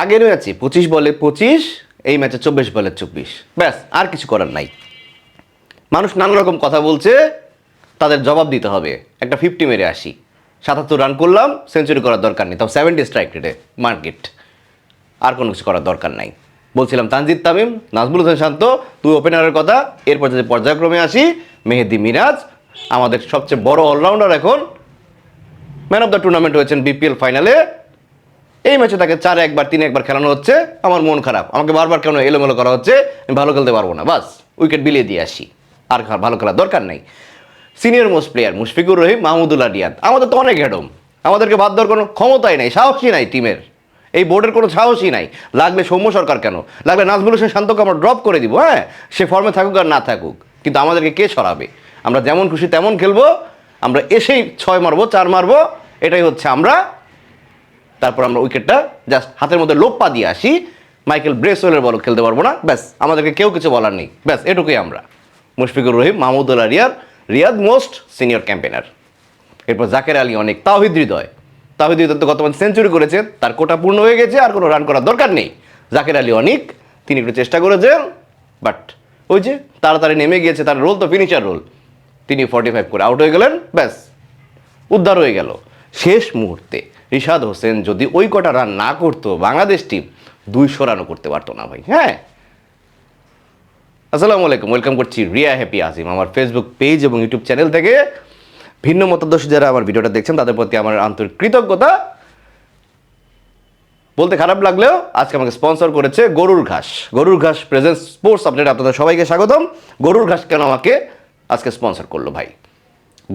আগের ম্যাচে 25 বলে 25, এই ম্যাচে 24 বলে 24, ব্যাস আর কিছু করার নাই। মানুষ নানা রকম কথা বলছে, তাদের জবাব দিতে হবে। একটা 50 মেরে আসি, 77 রান করলাম, সেঞ্চুরি করার দরকার নেই, তাও 70 স্ট্রাইক রেটে মার্কেট, আর কোনো কিছু করার দরকার নাই। বলছিলাম তানজিদ তামিম, নাজমুল হোসেন শান্ত, দুই ওপেনারের কথা। এরপর যদি পর্যায়ক্রমে আসি, মেহেদী মিরাজ আমাদের সবচেয়ে বড় অলরাউন্ডার, এখন ম্যান অফ দ্য টুর্নামেন্ট হয়েছেন বিপিএল ফাইনালে। এই ম্যাচে তাকে 4 একবার 3 একবার খেলানো হচ্ছে, আমার মন খারাপ। আমাকে বারবার কেন এলোমেলো করা হচ্ছে, আমি ভালো খেলতে পারবো না, বাস উইকেট বিলিয়ে দিয়ে আসি, আর ভালো খেলার দরকার নেই। Senior most player Mushfiqur Rahim, Mahmudullah Riyad, আমাদের তো অনেক হেডম, আমাদেরকে বাদ দেওয়ার কোনো ক্ষমতাই নাই, সাহসই নাই টিমের, এই বোর্ডের কোনো সাহসই নাই। লাগলে সৌম্য সরকার কেন, লাগলে নাজমুল হোসেন শান্তকে আমরা ড্রপ করে দিব, হ্যাঁ সে ফর্মে থাকুক আর না থাকুক, কিন্তু আমাদেরকে কে সরাবে? আমরা যেমন খুশি তেমন খেলবো, আমরা এসেই 6 মারবো 4 মারবো, এটাই হচ্ছে আমরা। তারপর আমরা উইকেটটা জাস্ট হাতের মধ্যে লোপ্পা দিয়ে আসি, মাইকেল ব্রেসওয়েলের বল খেলতে পারবো না, ব্যাস আমাদেরকে কেউ কিছু বলার নেই, ব্যাস এটুকুই আমরা। Mushfiqur Rahim, Mahmudullah Riyad most senior campaigner. এরপর জাকের আলী অনেক, তাওহিদ হৃদয় তো গত ম্যাচে সেঞ্চুরি করেছে, তার কোটা পূর্ণ হয়ে গেছে, আর কোনো রান করার দরকার নেই। জাকের আলী অনেক, তিনি একটু চেষ্টা করেছেন, বাট ওই যে তাড়াতাড়ি নেমে গিয়েছে, তার রোল তো ফিনিশার রোল, তিনি 45 করে আউট হয়ে গেলেন, ব্যাস উদ্ধার হয়ে গেল। শেষ মুহূর্তে রিশাদ হোসেন যদি ওই কটা রান না করতো, বাংলাদেশ টিম 200 রানও করতে পারতো না ভাই। হ্যাঁ, আসসালামু আলাইকুম, ওয়েলকাম করছি রিয়া হ্যাপি আজিম আমার ফেসবুক পেজ এবং ইউটিউব চ্যানেল থেকে। ভিন্ন মতাদর্শী যারা আমার ভিডিওটা দেখছেন তাদের প্রতি আমার আন্তরিক কৃতজ্ঞতা। বলতে খারাপ লাগলেও আজকে আমাকে স্পন্সর করেছে গরুর ঘাস প্রেজেন্স স্পোর্টস আপডেট, আপনাদের সবাইকে স্বাগতম। গরুর ঘাস কেন আমাকে আজকে স্পন্সর করলো ভাই?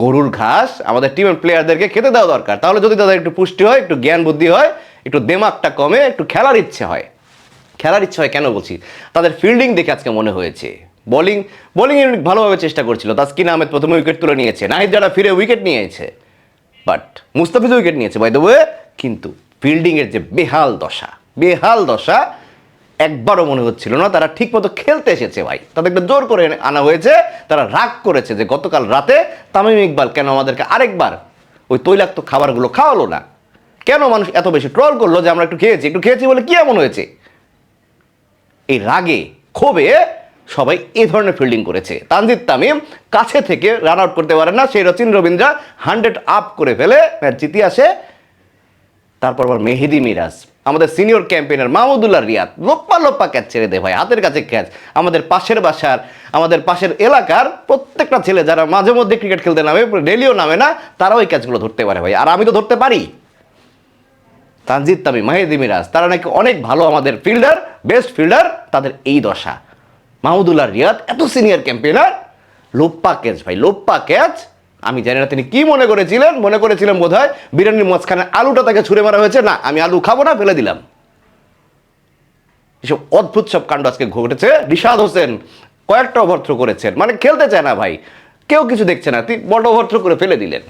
গরুর ঘাস আমাদের টিমের প্লেয়ারদেরকে খেতে দেওয়া দরকার, তাহলে যদি তাদের একটু পুষ্টি হয়, একটু জ্ঞান বুদ্ধি হয়, একটু দেমাগটা কমে, একটু খেলার ইচ্ছে হয়। কেন বলছি, তাদের ফিল্ডিং দেখে আজকে মনে হয়েছে। বোলিং ভালোভাবে চেষ্টা করছিল, তাসকিন আহমেদ প্রথমে উইকেট তুলে নিয়েছে, নাহিদ যারা ফিরে উইকেট নিয়েছে, বাট মুস্তাফিজ উইকেট নিয়েছে বাই দ্য ওয়ে, কিন্তু ফিল্ডিংয়ের যে বেহাল দশা একবারও মনে হচ্ছিল না তারা ঠিক মতো খেলতে এসেছে ভাই। তাদেরকে জোর করে আনা হয়েছে, তারা রাগ করেছে যে গতকাল রাতে তামিম ইকবাল কেন আমাদেরকে আরেকবার ওই তৈলাক্ত খাবারগুলো খাওয়ালো না, কেন মানুষ এত বেশি ট্রল করলো যে আমরা একটু খেয়েছি বলে কি এমন হয়েছে। এই রাগে ক্ষোভে সবাই এই ধরনের ফিল্ডিং করেছে। তানজিদ তামিম কাছে থেকে রান আউট করতে পারেন না, সেই রচিন রবীন্দ্রা 100 আপ করে ফেলে ম্যাচ জিতে আসে। তারপর আবার মেহেদী মিরাজ, আমাদের সিনিয়র ক্যাম্পেইনার মাহমুদুল্লাহ রিয়াদ লোপ্পা ক্যাচ ছেড়ে দেয় ভাই, হাতের কাছে ক্যাচ। আমাদের পাশের বাসার, আমাদের পাশের এলাকার প্রত্যেকটা ছেলে যারা মাঝে মধ্যে ক্রিকেট খেলতে নামে, ডেলিও নামে না, তারা ওই ক্যাচগুলো ধরতে পারে ভাই, আর আমি তো ধরতে পারি। তানজিদ তামিম, মেহেদী মিরাজ, তারা নাকি অনেক ভালো আমাদের ফিল্ডার, বেস্ট ফিল্ডার, তাদের এই দশা। মাহমুদুল্লাহ রিয়াদ এত সিনিয়র ক্যাম্পেইনার, লোপ্পা ক্যাচ। আমি জানি না তিনি কি মনে করেছিলেন বোধহয় বিরিয়ানির মাঝখানে আলুটা তাকে ছুঁড়ে মারা হয়েছে, না আমি আলু খাবো না, ফেলে দিলাম। এসব অদ্ভুত সব কাণ্ড আজকে ঘটেছে। রিশাদ হোসেন কয়েকটা ওভার থ্রো করেছেন, মানে খেলতে চায় না ভাই, কেউ কিছু দেখছে না, তিনি বড় ওভার থ্রো করে ফেলে দিলেন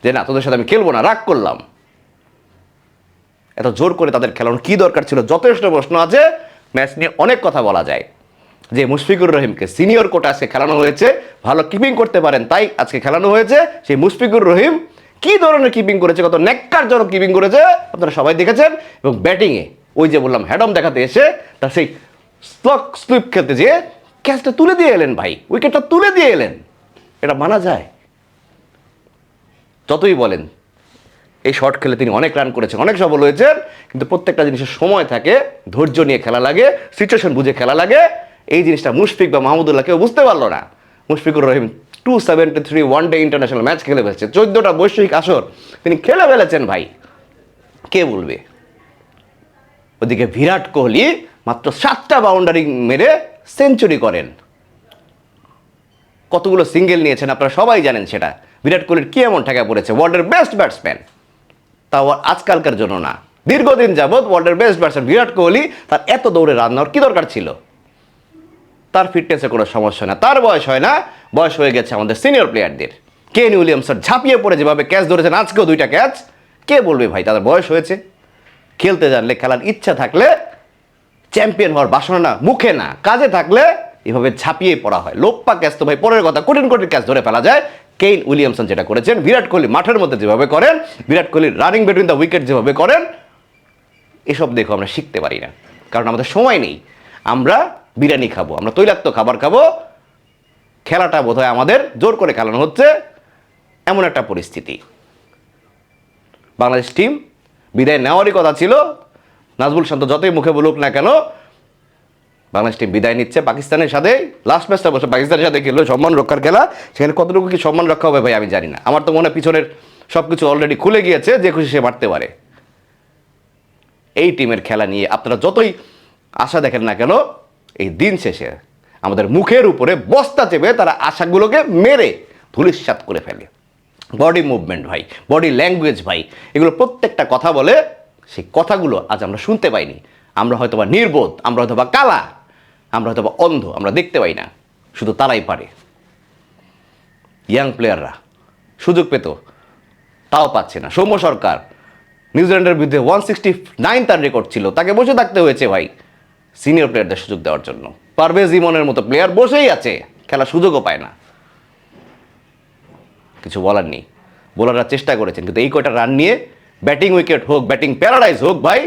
যে না তোদের সাথে আমি খেলবো না, রাগ করলাম। এত জোর করে তাদের খেলানোর কি দরকার ছিল? যথেষ্ট প্রশ্ন আছে, ম্যাচ নিয়ে অনেক কথা বলা যায়। যে মুশফিকুর রহিমকে সিনিয়র কোটা আজকে খেলানো হয়েছে, ভালো কিপিং করতে পারেন তাই আজকে খেলানো হয়েছে। সেই মুশফিকুর রহিম কি ধরনের কিপিং করেছে, কত নেককারজনক কিপিং করেছে আপনারা সবাই দেখেছেন। এবং ব্যাটিংয়ে ওই যে বললাম হ্যাডম দেখাতে এসে তার সেই স্লিপ খেলতে যেয়ে ক্যাচটা তুলে দিয়ে এলেন ভাই, উইকেটটা তুলে দিয়ে এলেন, এটা মানা যায়? যতই বলেন এই শট খেলে তিনি অনেক রান করেছেন, অনেক সফল হয়েছেন, কিন্তু প্রত্যেকটা জিনিসের সময় থাকে, ধৈর্য নিয়ে খেলা লাগে, সিচুয়েশন বুঝে খেলা লাগে। এই জিনিসটা মুশফিক বা মাহমুদুল্লাহ কেউ বুঝতে পারলো না। Mushfiqur Rahim 273 one day international match খেলে ফেলেছে, 14টা বৈশ্বিক আসর তিনি খেলে ফেলেছেন ভাই, কে বলবে? ওদিকে বিরাট কোহলি মাত্র 7টা বাউন্ডারি মেরে সেঞ্চুরি করেন, কতগুলো সিঙ্গেল নিয়েছেন আপনারা সবাই জানেন সেটা। বিরাট কোহলির কি এমন ঠেকা পড়েছে, ওয়ার্ল্ডের বেস্ট ব্যাটসম্যান, তাও আজকালকার জন্য না, দীর্ঘদিন যাবৎ ওয়ার্ল্ডের বেস্ট ব্যাটসম্যান বিরাট কোহলি, তার এত দৌড়ে রান নেওয়ার কি দরকার ছিল? তার ফিটনেসে কোনো সমস্যা না, তার বয়স হয় না, বয়স হয়ে গেছে আমাদের সিনিয়র প্লেয়ারদের। কেন উইলিয়ামসন ঝাঁপিয়ে পড়ে যেভাবে ক্যাচ ধরেছেন, আজকেও 2টা ক্যাচ, কে বলবে ভাই তাদের বয়স হয়েছে? খেলতে জানলে, খেলার ইচ্ছা থাকলে, চ্যাম্পিয়ন হওয়ার বাসনা না, মুখে না, কাজে থাকলে এভাবে ঝাঁপিয়ে পড়া হয়। লোপ্পা ক্যাচ তো ভাই পরের কথা, কঠিন ক্যাচ ধরে ফেলা যায়। কেইন উইলিয়ামসন যেটা করেছেন, বিরাট কোহলি মাঠের মধ্যে যেভাবে করেন, Virat Kohli running between the wicket যেভাবে করেন, এসব দেখো আমরা শিখতে পারি না, কারণ আমাদের সময় নেই। আমরা বিরিয়ানি খাবো, আমরা তৈলাক্ত খাবার খাবো, খেলাটা বোধহয় আমাদের জোর করে খেলানো হচ্ছে, এমন একটা পরিস্থিতি। বাংলাদেশ টিম বিদায় নেওয়ারই কথা ছিল, নাজমুল শান্ত যতই মুখে বলুক না কেন, বাংলাদেশ টিম বিদায় নিচ্ছে পাকিস্তানের সাথে। লাস্ট ম্যাচটা বসে পাকিস্তানের সাথে খেললো, সম্মান রক্ষার খেলা, সেখানে কতটুকু কি সম্মান রক্ষা হবে ভাই আমি জানি না। আমার তো মনে হয় পিছনের সব কিছু অলরেডি খুলে গিয়েছে, যে খুশি সে মারতে পারে। এই টিমের খেলা নিয়ে আপনারা যতই আশা দেখেন না কেন, এই দিন শেষে আমাদের মুখের উপরে বস্তা চেপে তারা আশাগুলোকে মেরে ধূলিসাৎ করে ফেলে। বডি মুভমেন্ট ভাই, বডি ল্যাঙ্গুয়েজ ভাই, এগুলো প্রত্যেকটা কথা বলে, সেই কথাগুলো আজ আমরা শুনতে পাইনি। আমরা হয়তোবা নির্বোধ, আমরা হয়তোবা কালা, আমরা হয়তোবা অন্ধ, আমরা দেখতে পাই না, শুধু তারাই পারে। ইয়াং প্লেয়াররা সুযোগ পেত, তাও পাচ্ছে না। সৌম্য সরকার নিউজিল্যান্ডের বিরুদ্ধে 169 তার রেকর্ড ছিল, তাকে বসে থাকতে হয়েছে ভাই সিনিয়র প্লেয়ারদের সুযোগ দেওয়ার জন্য। পারভেজ ইমনের মতো প্লেয়ার বসেই আছে, খেলার সুযোগও পায় না। কিছু বলার নেই, বোলাররা চেষ্টা করেছেন, কিন্তু এই কয়টা রান নিয়ে ব্যাটিং উইকেট হোক, ব্যাটিং প্যারাডাইজ হোক ভাই,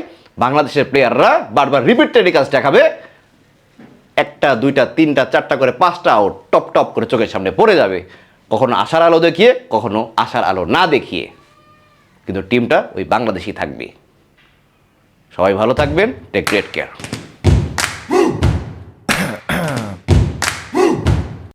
বাংলাদেশের প্লেয়াররা বারবার রিপিট টেলিকাস্ট দেখাবে, একটা দুইটা তিনটা চারটা করে 5টা আউট টপ টপ করে চোখের সামনে পড়ে যাবে, কখনো আশার আলো দেখিয়ে, কখনো আশার আলো না দেখিয়ে, কিন্তু টিমটা ওই বাংলাদেশই থাকবে। সবাই ভালো থাকবেন, টেক গ্রেট কেয়ার।